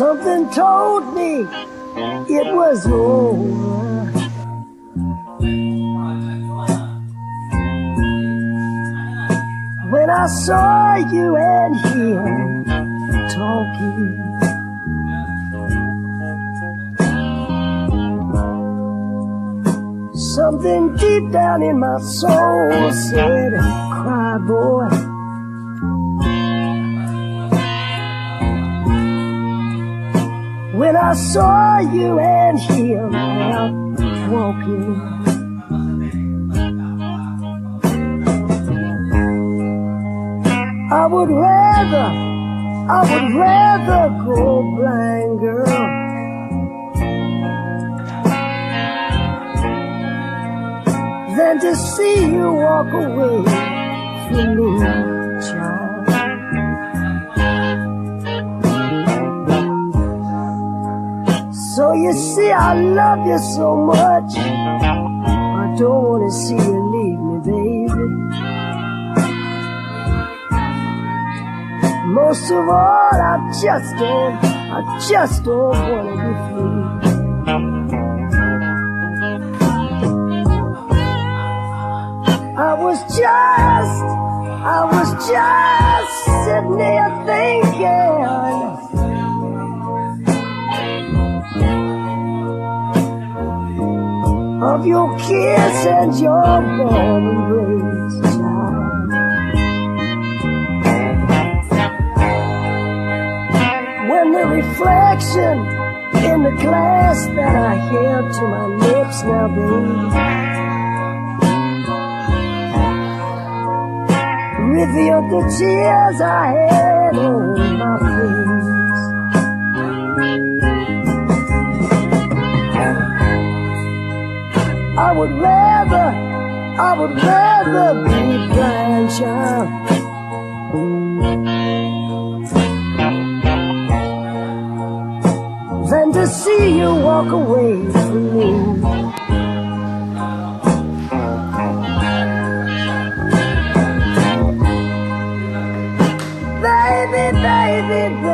Something told me it was over. When I saw you and him talking, something deep down in my soul said, cry boy. When I saw you and him out walking, I would rather go blind, girl, than to see you walk away from me, child. So you see, I love you so much, I don't want to see you leave me, baby. Most of all, I just don't want to be free. I was just sitting there thinking of your kiss and your warm embrace, child. When the reflection in the glass that I held to my lips now, baby, revealed the tears I had on my face. I would rather be blind, child, than to see you walk away from me. Baby, baby, baby.